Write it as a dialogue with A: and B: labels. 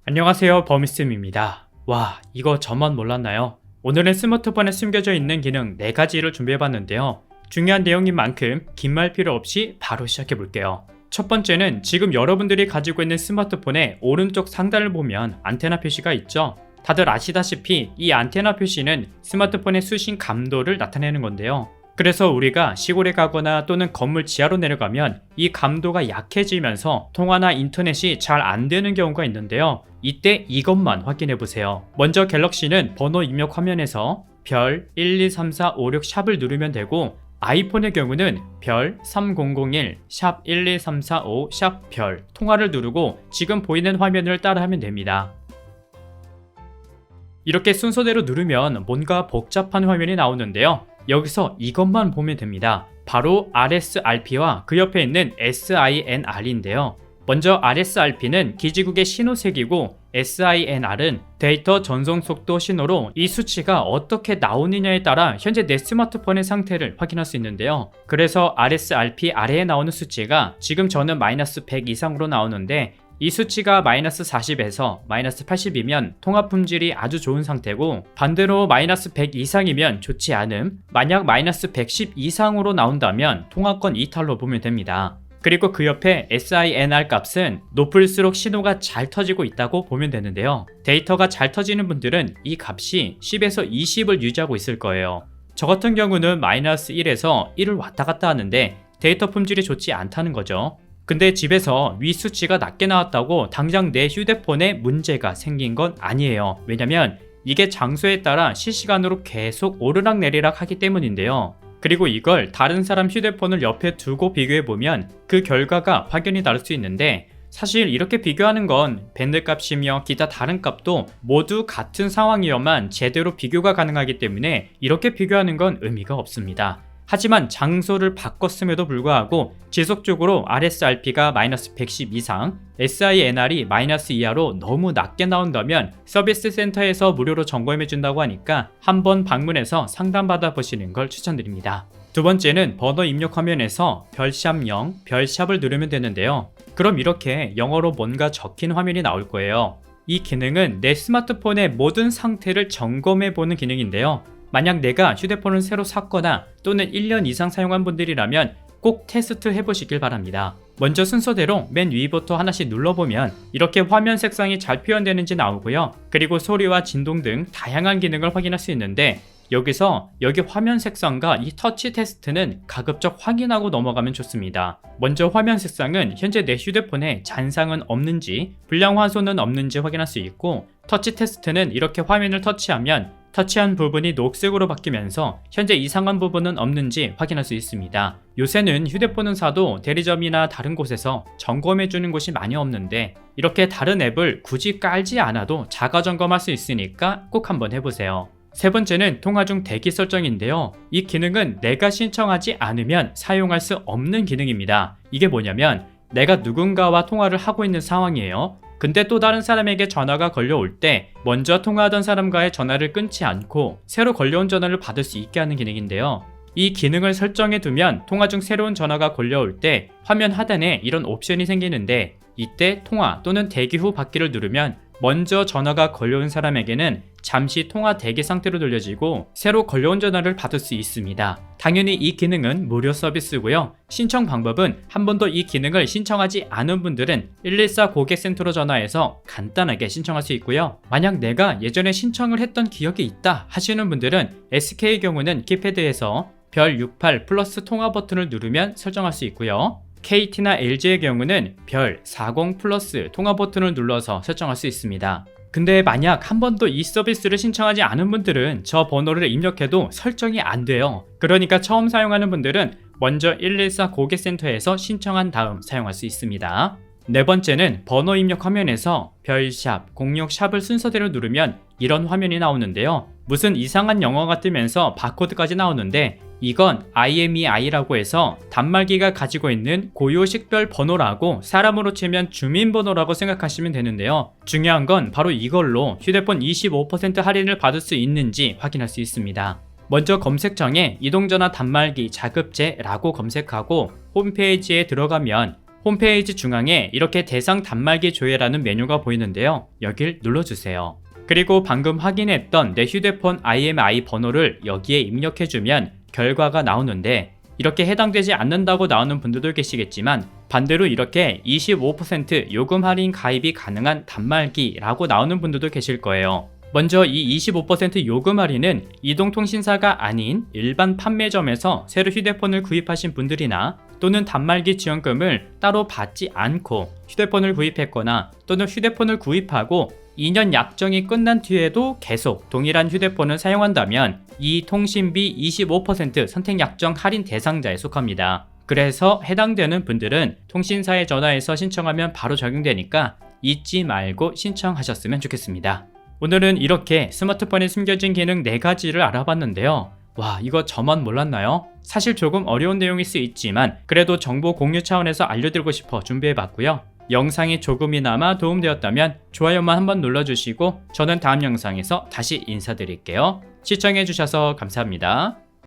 A: 안녕하세요, 버미쌤입니다. 와, 이거 저만 몰랐나요? 오늘은 스마트폰에 숨겨져 있는 기능 4가지를 준비해봤는데요. 중요한 내용인 만큼 긴 말 필요 없이 바로 시작해볼게요. 첫 번째는 지금 여러분들이 가지고 있는 스마트폰의 오른쪽 상단을 보면 안테나 표시가 있죠. 다들 아시다시피 이 안테나 표시는 스마트폰의 수신 감도를 나타내는 건데요. 그래서 우리가 시골에 가거나 또는 건물 지하로 내려가면 이 감도가 약해지면서 통화나 인터넷이 잘 안 되는 경우가 있는데요. 이때 이것만 확인해 보세요. 먼저 갤럭시는 번호 입력 화면에서 별 123456 샵을 누르면 되고, 아이폰의 경우는 별 3001 샵 12345 샵 별 통화를 누르고 지금 보이는 화면을 따라하면 됩니다. 이렇게 순서대로 누르면 뭔가 복잡한 화면이 나오는데요. 여기서 이것만 보면 됩니다. 바로 RSRP와 그 옆에 있는 SINR인데요. 먼저 RSRP는 기지국의 신호색이고, SINR은 데이터 전송 속도 신호로 이 수치가 어떻게 나오느냐에 따라 현재 내 스마트폰의 상태를 확인할 수 있는데요. 그래서 RSRP 아래에 나오는 수치가 지금 저는 -100 이상으로 나오는데, 이 수치가 -40에서 -80이면 통화 품질이 아주 좋은 상태고, 반대로 -100 이상이면 좋지 않음, 만약 -110 이상으로 나온다면 통화권 이탈로 보면 됩니다. 그리고 그 옆에 SINR 값은 높을수록 신호가 잘 터지고 있다고 보면 되는데요. 데이터가 잘 터지는 분들은 이 값이 10에서 20을 유지하고 있을 거예요. 저 같은 경우는 -1에서 1을 왔다 갔다 하는데 데이터 품질이 좋지 않다는 거죠. 근데 집에서 위 수치가 낮게 나왔다고 당장 내 휴대폰에 문제가 생긴 건 아니에요. 왜냐면 이게 장소에 따라 실시간으로 계속 오르락내리락 하기 때문인데요. 그리고 이걸 다른 사람 휴대폰을 옆에 두고 비교해보면 그 결과가 확연히 다를 수 있는데, 사실 이렇게 비교하는 건 밴드 값이며 기타 다른 값도 모두 같은 상황이어만 제대로 비교가 가능하기 때문에 이렇게 비교하는 건 의미가 없습니다. 하지만 장소를 바꿨음에도 불구하고 지속적으로 RSRP가 -110 이상, SINR이 -2 이하로 너무 낮게 나온다면 서비스 센터에서 무료로 점검해준다고 하니까 한번 방문해서 상담받아 보시는 걸 추천드립니다. 두 번째는 번호 입력 화면에서 별샵 0, 별샵을 누르면 되는데요. 그럼 이렇게 영어로 뭔가 적힌 화면이 나올 거예요. 이 기능은 내 스마트폰의 모든 상태를 점검해보는 기능인데요. 만약 내가 휴대폰을 새로 샀거나 또는 1년 이상 사용한 분들이라면 꼭 테스트 해보시길 바랍니다. 먼저 순서대로 맨 위부터 하나씩 눌러보면 이렇게 화면 색상이 잘 표현되는지 나오고요. 그리고 소리와 진동 등 다양한 기능을 확인할 수 있는데, 여기서 여기 화면 색상과 이 터치 테스트는 가급적 확인하고 넘어가면 좋습니다. 먼저 화면 색상은 현재 내 휴대폰에 잔상은 없는지, 불량 화소는 없는지 확인할 수 있고, 터치 테스트는 이렇게 화면을 터치하면 터치한 부분이 녹색으로 바뀌면서 현재 이상한 부분은 없는지 확인할 수 있습니다. 요새는 휴대폰은 사도 대리점이나 다른 곳에서 점검해주는 곳이 많이 없는데, 이렇게 다른 앱을 굳이 깔지 않아도 자가 점검할 수 있으니까 꼭 한번 해보세요. 세 번째는 통화 중 대기 설정인데요. 이 기능은 내가 신청하지 않으면 사용할 수 없는 기능입니다. 이게 뭐냐면, 내가 누군가와 통화를 하고 있는 상황이에요. 근데 또 다른 사람에게 전화가 걸려올 때 먼저 통화하던 사람과의 전화를 끊지 않고 새로 걸려온 전화를 받을 수 있게 하는 기능인데요. 이 기능을 설정해 두면 통화 중 새로운 전화가 걸려올 때 화면 하단에 이런 옵션이 생기는데, 이때 통화 또는 대기 후 받기를 누르면 먼저 전화가 걸려온 사람에게는 잠시 통화 대기 상태로 돌려지고 새로 걸려온 전화를 받을 수 있습니다. 당연히 이 기능은 무료 서비스고요. 신청 방법은 한 번도 이 기능을 신청하지 않은 분들은 114 고객센터로 전화해서 간단하게 신청할 수 있고요. 만약 내가 예전에 신청을 했던 기억이 있다 하시는 분들은 SK의 경우는 키패드에서 별 68 플러스 통화 버튼을 누르면 설정할 수 있고요. KT나 LG의 경우는 별 40 플러스 통화 버튼을 눌러서 설정할 수 있습니다. 근데 만약 한 번도 이 서비스를 신청하지 않은 분들은 저 번호를 입력해도 설정이 안 돼요. 그러니까 처음 사용하는 분들은 먼저 114 고객센터에서 신청한 다음 사용할 수 있습니다. 네 번째는 번호 입력 화면에서 별샵, 06샵을 순서대로 누르면 이런 화면이 나오는데요. 무슨 이상한 영어가 뜨면서 바코드까지 나오는데, 이건 IMEI라고 해서 단말기가 가지고 있는 고유 식별 번호라고, 사람으로 치면 주민번호라고 생각하시면 되는데요. 중요한 건 바로 이걸로 휴대폰 25% 할인을 받을 수 있는지 확인할 수 있습니다. 먼저 검색창에 이동전화 단말기 자급제라고 검색하고 홈페이지에 들어가면 홈페이지 중앙에 이렇게 대상 단말기 조회라는 메뉴가 보이는데요. 여길 눌러주세요. 그리고 방금 확인했던 내 휴대폰 IMEI 번호를 여기에 입력해주면 결과가 나오는데 이렇게 해당되지 않는다고 나오는 분들도 계시겠지만 반대로 이렇게 25% 요금 할인 가입이 가능한 단말기라고 나오는 분들도 계실 거예요. 먼저 이 25% 요금 할인은 이동통신사가 아닌 일반 판매점에서 새로 휴대폰을 구입하신 분들이나 또는 단말기 지원금을 따로 받지 않고 휴대폰을 구입했거나 또는 휴대폰을 구입하고 2년 약정이 끝난 뒤에도 계속 동일한 휴대폰을 사용한다면 이 통신비 25% 선택 약정 할인 대상자에 속합니다. 그래서 해당되는 분들은 통신사에 전화해서 신청하면 바로 적용되니까 잊지 말고 신청하셨으면 좋겠습니다. 오늘은 이렇게 스마트폰에 숨겨진 기능 4가지를 알아봤는데요. 와, 이거 저만 몰랐나요? 사실 조금 어려운 내용일 수 있지만 그래도 정보 공유 차원에서 알려드리고 싶어 준비해봤고요. 영상이 조금이나마 도움되었다면 좋아요만 한번 눌러주시고 저는 다음 영상에서 다시 인사드릴게요. 시청해주셔서 감사합니다.